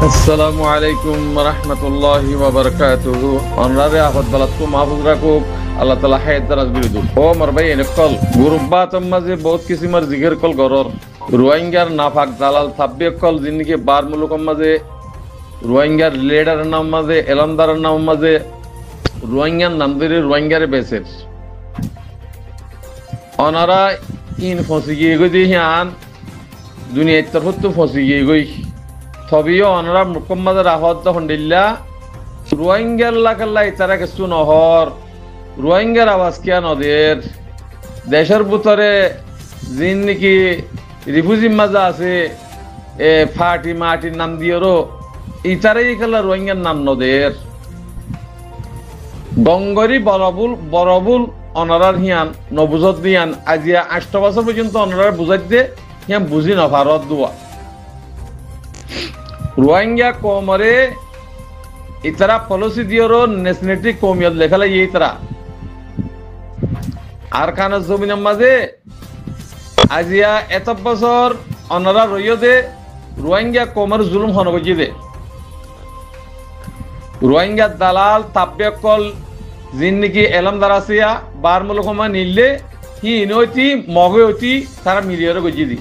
আসসালামু আলাইকুম রহমতুল্লাহি ওয়া বারাকাতুহু। অনরারে আহত বালাতকু মাহফুজ রাখুক আল্লাহ তাআলা হায়াত দারাজ বিরুদু। ও মারবাই এনেকল গুরুবাতম মাঝে বহুত কিসিমার জিগের কল গরর রোহিঙ্গার নাফাক দালাল থাব্বে কল জিন্দিকে বার মুলুকম মাঝে রোহিঙ্গার লিডারের নাম মাঝে এলামদারের নাম মাঝে রোহিঙ্গার নাম ধরে রোহিঙ্গারে বেসের অনারা ইন ফসি গিয়ে গই দিহান দুনিয়ার তরফত ফসি গিয়ে গই তবেও অনারা মুকম্মাদের আহত হন্ডিল্লা রোহিঙ্গার লাকাল্লা ইতারা কিছু নহর রোহিঙ্গার আওয়াজ কিয়া নদের দেশের ভিতরে যিন নাকি রিফিউজি মাজা আছে ফাটি মাটির নাম দিয়েরও ইতারাই খেলা রোহিঙ্গার নাম নদের ডঙ্গরি বরবুল অনারার হিয়ান নবুজত দিয়ান আজিয়া 8 বছর পর্যন্ত অনারার বুঝাই দিয়ে হিয়ান বুঝি না ভারত দোয়া রোহিঙ্গা কমরে ইতারা পলিসি দিয়েরও ন্যাশনালিটি কমিয়ত লেখালা ইতারা আর খানের জমিনের মাঝে আজিয়া এত বছর অনারা রইয় দে রোহিঙ্গা কমর জুলুম হনগজি দে রোহিঙ্গা দালাল তাব্বেকল যিন নাকি এলামদার আসিয়া বার মুলকমা নিলে হি ইনতি মগে অতি তারা মিলিয়র গজি দি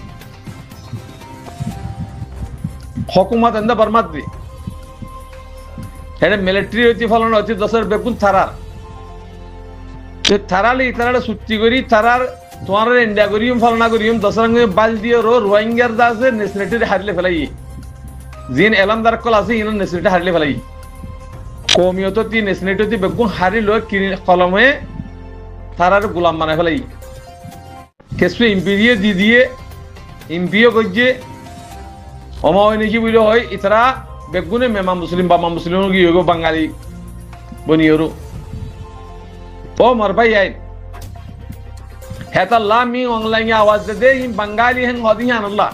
হকুমত এন্দা বরমাত দি হেডে মিলিটারি অতি ফলন অতি দশের বেগুন থারার থারালি তারা চুক্তি করি তারার তোমার ইন্ডিয়া করিম ফলনা করিম দশের বাল দিয়ে রোহিঙ্গার যা আছে ন্যাশনালিটি হারলে ফেলাই যিন এলামদার কল আছে ইন ন্যাশনালিটি হারলে ফেলাই কমিয়ত তি ন্যাশনালিটি বেগুন হারি লয় কিনি কলমে তারার গোলাম বানায় ফেলাই কেসু ইম্পিরিয়ে দি দিয়ে ইম্পিও গজ্জে অমায় নাকি বুঝলে হয় ইতারা বেগুনে মেমা মুসলিম বামা মুসলিম গিয়ে বাঙালি বনিয়রু ও মর ভাই আই হেতাল্লা মি অনলাইনে আওয়াজ দে ইন বাঙালি হেন হদিহান আল্লাহ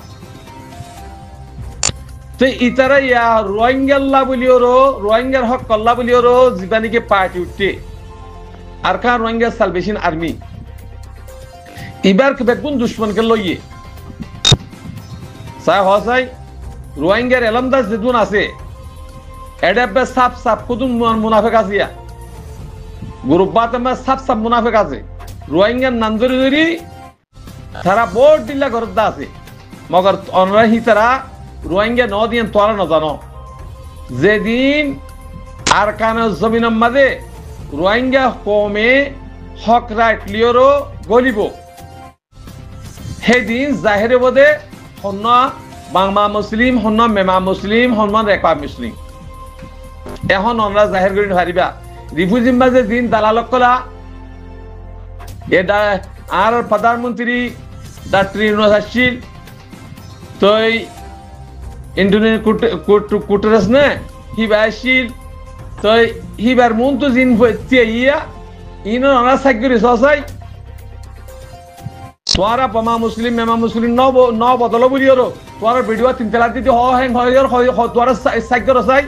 তো ইতারা ইয়া রোহিঙ্গাল্লাহ বলিওরো রোহিঙ্গার হক কল্লা বলিওরো জীবানিকে পার্টি উঠতে আর কার রোহিঙ্গা সালভেশন আর্মি এবার বেগুন দুশ্মনকে লইয়ে সাই হসাই রোহিঙ্গার এলামদার যেদুন আছে এডাবে সাপ সাপ কুদুম মুনাফিক আসিয়া গুরুবাতমে সাপ সাপ মুনাফিক আছে রোহিঙ্গার নান্দরি ধরি তারা বোর্ড দিল্লা গরদ্দা আছে মগর অনরাহি তারা রোহিঙ্গা ন দিয়ে তোরা ন জানো যেদিন আর কানের জমিনের মাঝে রোহিঙ্গা কমে হক রাইট লিওরও গলিব সেদিন জাহেরে বোধে হন্য বাংমা মুসলিম হন্য মেমা মুসলিম হন্য রেখা মুসলিম এখন আমরা জাহের করি হারিবা রিফিউজি মাঝে দিন দালালক কলা এটা আর প্রধানমন্ত্রী ডাক্তার ইউনূস আসছিল তো ইন্ডোনেশিয়ার কুটরেস নে হিবা আসছিল তো হিবার মন তো জিন ইয়া ইনো আমরা সাইকরি সসাই তোরা বামা মুসলিম মেমা মুসলিম ন বদল বুলিওরো তোরা ভিডিও 3 তেলা দিতে হেন হয় তোরা সাইকর সাই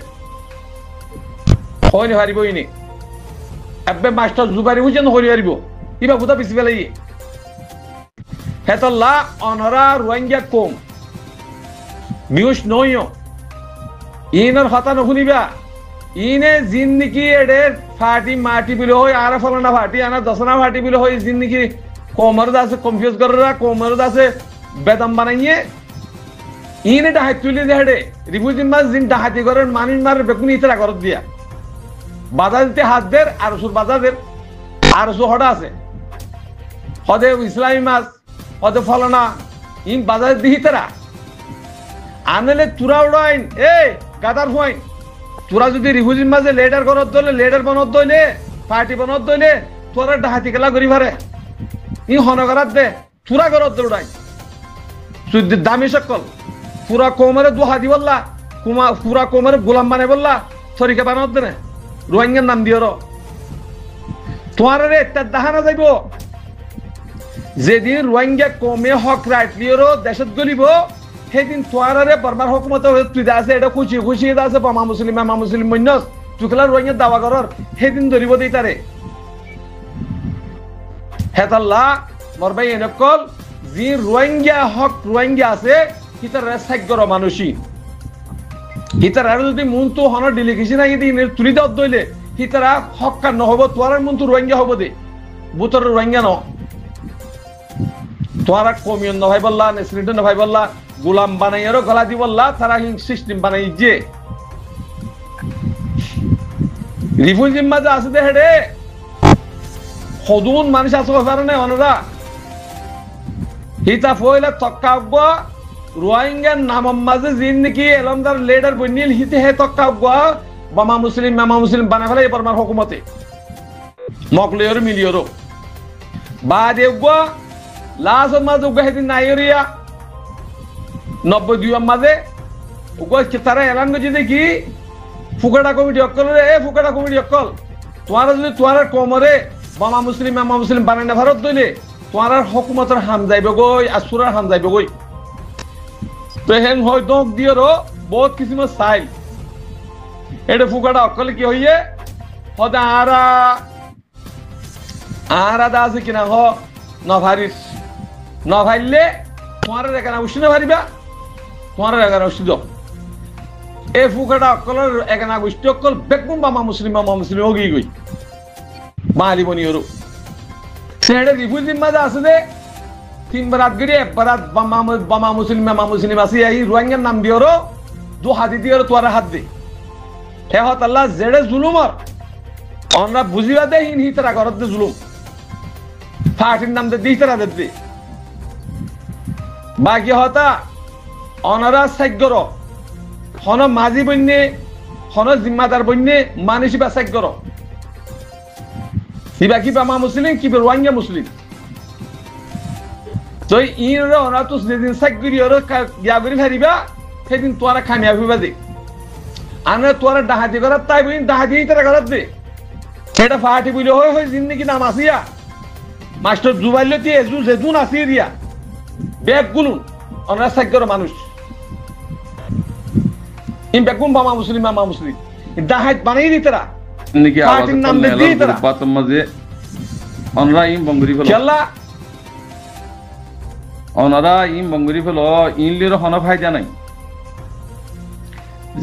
হয়নি হারিব ইনি এবে মাস্টার জুবারি বুঝেন হরি হারিব ইবা বুদা বেশি বেলাই হেতল্লা অনরা রোহিঙ্গা কম মিউস নইও ইনর হতা নহুনিবা ইনে জিন্দিগি এডে ফাটি মাটি বিলে হয় আর ফলনা ফাটি আনা দশনা ফাটি বিলে হয় জিন্দিগি কোমর দাসে কনফিউজ কররা কোমর দাসে বেদম বানাইয়ে ইনে ডাহাত তুলি দেড়ে রিফিউজি মাস জিন ডাহাতি করেন মানিন মার বেকুনি ইতরা কর দিয়া বাধা দিতে হাত দের আর সুর বাধা দের আর সু হড়া আছে হদে ইসলামী মাস হদে ফলনা ইন বাধা দিহি তারা আনলে তুরা উড়াইন গাদার হইন তোরা যদি রিফিউজি মাঝে লেডার করত দলে লেডার বনত দইলে পার্টি বনত দইলে তোরা ডাহাতি খেলা করি পারে ই হনগরাত দে তুরা করত দৌড়াই সুদ দামি সকল পুরা কোমরে দুহা দি বললা কুমা পুরা কোমরে গোলাম বানাই বললা তরিকা বানত দে রোহিঙ্গার নাম দিও তোমার রে একটা দাহানা যাইব যেদিন রোহিঙ্গা কমে হক রাইট লিওরো দেশত গলিব সেদিন তোয়ারে বর্মার হুকুমত তুই আছে এটা খুশি খুশি আছে বামা মুসলিম মামা মুসলিম মন্যস তুকলা রোহিঙ্গা দাওয়া করর সেদিন ধরিব দেই তারে হেতাল্লা মরবাই এনেকল যি রোহিঙ্গা হক রোহিঙ্গা আছে কি তার সাইগর মানুষই হিতারা যদি মন তো হন ডেলিগেশন আগে দিন তুলি দেওয়া দইলে হিতারা হক্কা নহব তোয়ার মন তো রোহিঙ্গা হব দে বুতর রোহিঙ্গা ন তোয়ারা কমিয়ন নভাই বললা নেসরিট নভাই বললা গোলাম বানাইয়ারও গলা দি বললা তারা সিস্টেম বানাই যে রিফুল জিম্মা যে আছে দে হেডে হদুন মানুষ আছে কারণে অনরা হিতা ফয়লা তক্কাব রোহিঙ্গার নামম মাঝে জিন নাকি এলমদার লিডার বনিল হিতে হে তক্কাব মামা মুসলিম বানা ফেলে এবার মার হুকুমতে মকলিয়র মিলিয়র বা দেবগা লাস্ট মাঝে উগা হেদিন নাইরিয়া 92 মাঝে উগা তারা এলান গজি দেখি ফুকাটা কমিটি অকল রে ফুকাটা কমিটি অকল তোমার যদি তোমার কমরে মামা মুসলিম বানাই না ভারত দইলে তোমার হুকুমতের হাম যাইবে গই আসুরার হাম যাইবে গই তো হেন হয় দক দিয়রো বহুত কিসিম সাইল এটা ফুকাটা অকল কি হইয়ে হদা আরা দা আছে কিনা হ নভারিস নভাইলে তোমার এখানে উষ্ণ ভারিবা তোমার এখানে উষ্ণ এ ফুকাটা অকলের এখানে উষ্ণ অকল বেকুন মামা মুসলিম হগি গই মালি বনিয়রো সেটা রিফুল জিম্মা আছে দে 3 বারাত গড়ি 1 বারাত মামা মুসলিম আছে এই রোহিঙ্গার নাম দিয়রো 2 হাতি দিয়রো তোরা হাত দে হে হত আল্লাহ জেডে জুলুমর আমরা বুঝিবা দে হিন হিতরা করত দে জুলুম ফাটির নাম দে দিতরা দে বাকি হতা অনারা সাইগর হন মাঝি বন্যে হন জিম্মাদার বন্যে মানসি বা সাইগর কিবা কি মামা মুসলিম কি রোহিঙ্গা মুসলিম তো ইনরা ওরা তো যেদিন সাইগরি ওরা গিয়াগরি ফারিবা সেদিন তোরা খামিয়া হইবা দে আনা তোরা ডাহাতি করার তাই বইন ডাহাতি তারা করার দে সেটা ফাটি বইলে হয় জিন্দিগি নাম আসিয়া মাস্টার জুবাইল যেদুন আসিয়ে দিয়া ব্যাগ গুলুন ওনারা সাইগর মানুষ ইন বেগুন মামা মুসলিম ডাহাত বানাই দি তারা নাকি আওয়াজ করলে এলার বাতম মাঝে অনরা ইম বঙ্গরি ফেলো খেলা অনরা ইম বঙ্গরি ফেলো ইনলির হন ফায়দা নাই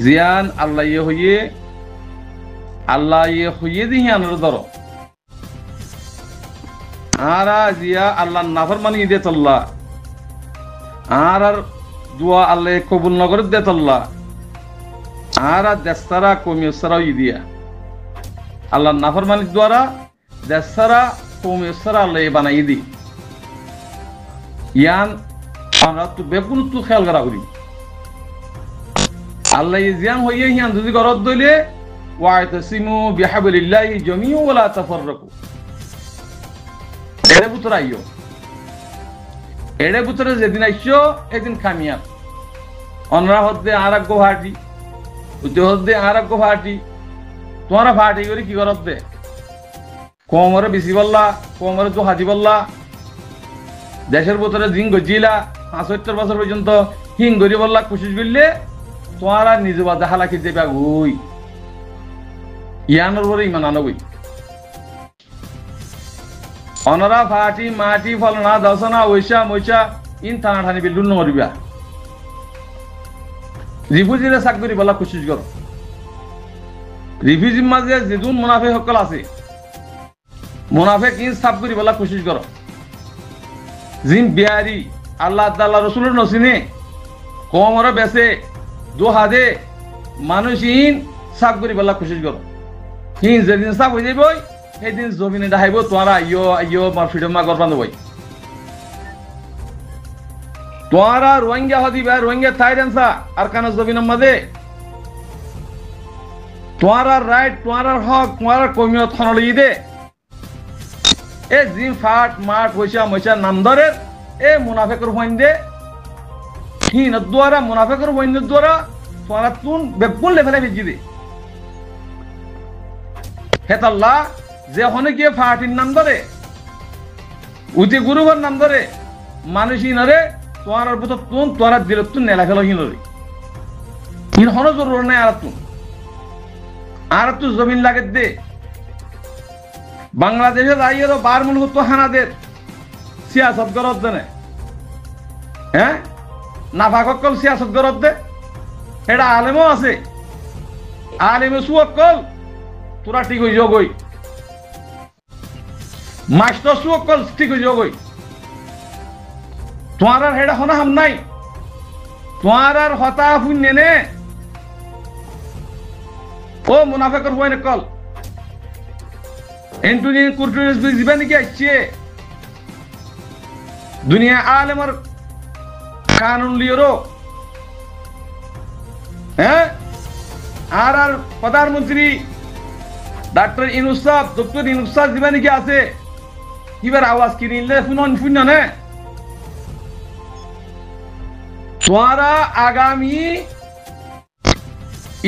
জিয়ান আল্লাহ হইয়ে দিহি আনর ধরো আরা জিয়া আল্লাহ নাফরমানি দে তল্লা আর দুয়া আল্লাহ কবুল নগর দে তল্লা আর দেশারা কমিয়সারা দিয়া আল্লাহ নাফরমানির দ্বারা দেশারা কমিয়সারা আল্লাহ বানাই দি ইয়ান আমরা তো বেকুন তো খেয়াল করা করি আল্লাহ জিয়ান হইয়ে হিয়ান যদি গরত দইলে ওয়াইতাসিমু বিহাবলিল্লাহি জামিউ ওয়ালা তাফাররাকু এড়ে বুতর আইও এড়ে বুতরে যেদিন আইছো এদিন কামিয়াব অনরা হদ্দে আরাগ্য ভাটি উতে হদ্দে আরাগ্য ভাটি তোমারা ভাটি করে কি করত দে কোমরে বেশি বললা কোমরে তো হাজি বললা দেশের ভিতরে জিং গজিলা 75 বছর পর্যন্ত হিং গরি বললা কোশিশ করলে তোমারা নিজে বাজা হালাকি দেবা গই ইয়ানোর পরে ইমান আনবই অনরা ফাটি মাটি ফলনা দশনা ওইসা মইসা ইন থানা ঠানি বিলুন মরিবা রিফিউজিরে চাকরি বলা কোশিশ কর রিফিউজির মাঝে যেদুন মুনাফে সকল আছে মুনাফে কিন সাফ করি বলা কোশিশ কর জিন বিহারি আল্লাহ তাআলা রাসূলের নসিনে কোমরে বেসে দো হাদে মানুষ ইন সাফ করি বলা কোশিশ কর হিন যেদিন সাফ হয়ে যাবই সেদিন জমিনে দেখাইব তোরা আইয়ো মার ফ্রিডম মা গরবান দেবই তোরা রোহিঙ্গা হদিবা রোহিঙ্গা থাইরেন্সা আর কানা জমিনের মাঝে তোরা রাইট তোরা হক তোরা কমিয়ত খনলি দে এ জিম ফাট মাঠ হইসা মইসা নাম ধরে এ মুনাফিকের হইন্দে হিন দ্বারা মুনাফিকের হইন্দে দ্বারা তোরা তুন বেকুল লেভেলে ভিজি দে হেতাল্লাহ যে হনে গিয়ে ফাটির নাম ধরে উতি গুরুবার নাম ধরে মানুষই নরে তোমার ভিতর তুন তোরা দিল তুন নেলা ফেলো হিনরে হিন হন জরুর নাই আর তু জমিন লাগে দে বাংলাদেশের আইয়েরও বারমুল হতো হানাদের সিয়াসত গরত দেনে হ্যাঁ নাফাকল সিয়াসত গরত দে এটা আলেমও আছে আলেমে সুকল তোরা ঠিক হয়ে যাও গই মাস্টার সুকল ঠিক হয়ে যাও গই তোমার আর হেডা হনা হাম নাই তোমার আর হতা ফুন নে ও মুনাফিকর হইনে কল এন্টুনি কুরটুরিস দিবেন কি আসছে দুনিয়া আলেমর কানুন লিওরো হ্যাঁ আর প্রধানমন্ত্রী ডাক্তার ইউনূস সাহেব ডক্টর ইউনূস সাহেব দিবেন কি আছে কিবার আওয়াজ কিনিলে শুন না তোরা আগামী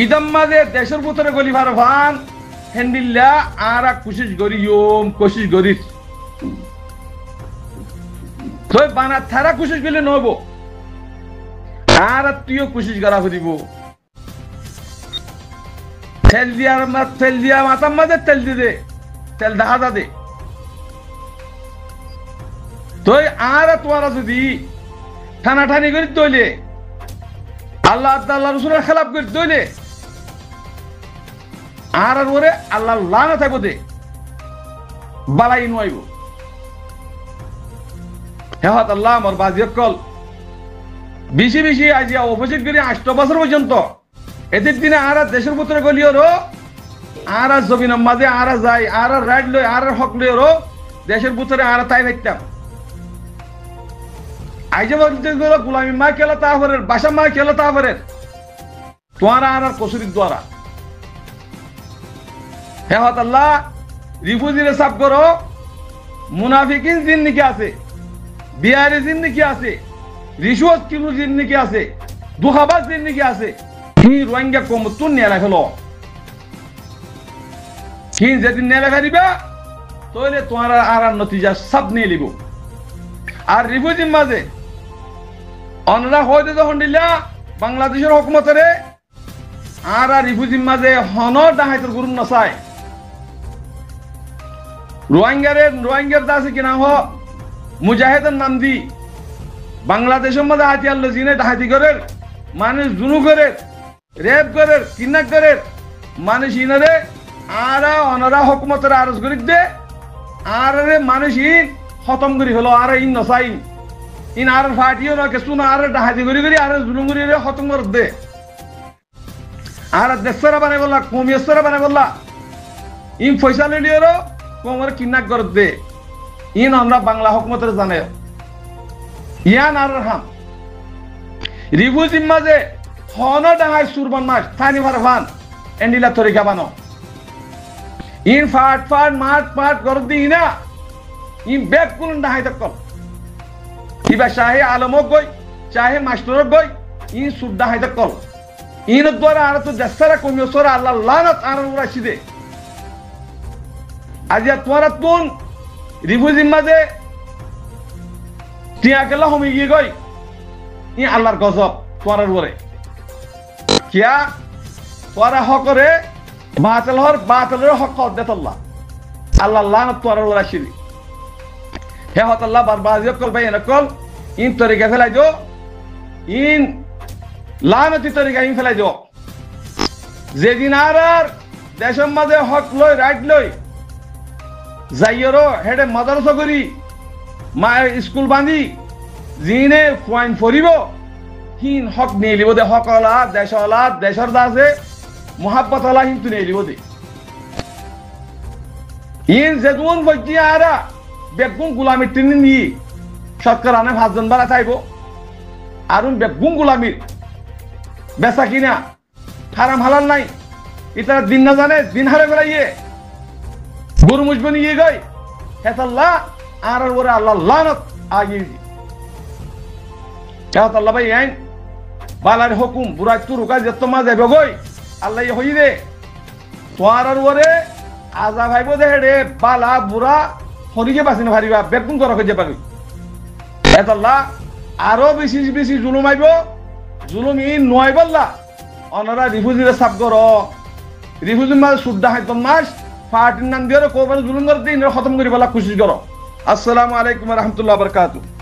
ইদম মাঝে দেশের ভিতরে গলিবার ভান হেন্ডিল্লা আর কোশিশ করিস তুই বানা থারা কোশিশ করলে নব আর তুইও কোশিশ করা করিব তেল দিয়া মাথার মাঝে তেল দে দেখা দে তুই আর তোরা যদি ঠানাঠানি করে তৈলে আল্লাহ আল্লাহ রসুলের খেলাপ করে তৈলে আর ওরে আল্লাহ লানা থাকবো দে বালাই নইব হেহত আল্লাহ আমার বাজিয়ত কল বেশি আজ অপোজিট করে 8 বছর পর্যন্ত এদের দিনে আর দেশের ভিতরে গলিও আর জমিনের মাঝে আর যাই আর রাইট লই আর হক লইও দেশের ভিতরে আর তাই দেখতাম আইজে বলতে গুলামি মা খেলা তাহরের বাসা মা খেলা তাহরের তোরা আর কসুরির দ্বারা হেহত আল্লাহ রিফুজিরে সাফ করো মুনাফিকিন জিন্দিগি আছে বিহারি জিন্দিগি আছে রিশওয়াত কিলু জিন্দিগি আছে দুহাবাজ জিন্দিগি আছে কি রোহিঙ্গা কম তুন নিয়ে রাখলো কি যেদিন নিয়ে রাখা দিবা তাহলে তোমার আর নতিজা সব নিয়ে লিব আর রিফুজির মাঝে অনরা হইতে যখন দিলা বাংলাদেশের হকুমতের আর রিফুজির মাঝে হনর ডাহাইতের গুরু নসায় রোহিঙ্গার দাসে কিনা হ মুজাহিদের নাম দি বাংলাদেশের মধ্যে হাতিয়ার জিনে ডাহাতি করে মানুষ জুনু করে রেপ করে কিডন্যাপ করে মানুষ ইনারে আর অনরা হকুমতের আরজ করি দে আর মানুষ ইন খতম করি হলো আর ইন নসাইন ইন আর ফাটিও না কিছু না আর ডাহাতি করি আর জুলুম করি খতম করে দে আর দেশরা বানাই বললা কমিয়েশ্বরা বানাই বললা ইন পয়সা লিও কোমর কিডন্যাপ করে দে ইন আমরা বাংলা হকুমতের জানে ইয়ান আর হাম রিফুজির মাঝে হন ডাঙাই সুরবান মাস থানি ভারফান এন্ডিলা তরিকা বানো ইন ফাট মাট করে দিই না ইন ব্যাগ কোন ডাঙাই তক কিবা চাহে আলমক গই চাহে মাস্টরক গই ইন সুর ডাঙাই তক ইন দ্বারা আর তো দেশরা কমিয়েশ্বরা আল্লাহ লানত আর উড়াইছি দে আজি তোরা তুন রিফুজির মাঝে টিয়া কেলা হমি গিয়ে গই ই আল্লাহর গজব তোরার বলে কিয়া তোরা হকরে বাতিলের হক দেতল্লাহ আল্লাহ লানত তোরার বলে আসিলি হে হতাল্লাহ বারবাজি কল ভাই এনকল ইন তরিকা ফেলাই দো ইন লানতি তরিকা ইন ফেলাই দো যেদিন আর দেশের মাঝে হক লই রাইট লই যাইয়রো হেডে মাদ্রাসা করি মা স্কুল বাঁধি জিনে ফাইন ফরিব হিন হক নিয়ে লিব দে হকলা দেশের দাসে মোহাব্বত আলা কিন্তু নিয়ে লিব দে ইন যেদুন বইতি আরা বেগুন গুলামির টিন নি শতকরানে 5 জন বাড়া চাইব আরুন বেগুন গুলামির বেচা কিনা হারাম হালাল নাই এটা দিন না জানে দিন হারে বেড়াইয়ে গরু মুজবনি গিয়ে গই হেতাল্লাহ আর ওরে আল্লাহ লানত আগিয়ে দি হেতাল্লাহ ভাই আইন বালার হুকুম বুড়াই তুরুকা যেত মা যাইব গই আল্লাহ হই রে তোয়ার ওরে আজা ভাইব দে রে বালা বুড়া হরিকে বাঁচিনে ভারিবা বেগুন করা হয়ে যাবা হেতাল্লাহ আরো বেশি জুলুম আইব জুলুম ই নয় বললা অনারা রিফুজিরে সাফ কর রিফুজির মাঝে সুদ্দা হাইতম মাস ফাটির নাম দিয়ে কোবার জুলুম করে দিন খতম করি বলা কোশিশ করো আসসালামু আলাইকুম ওয়া রাহমাতুল্লাহি ওয়া বারাকাতুহু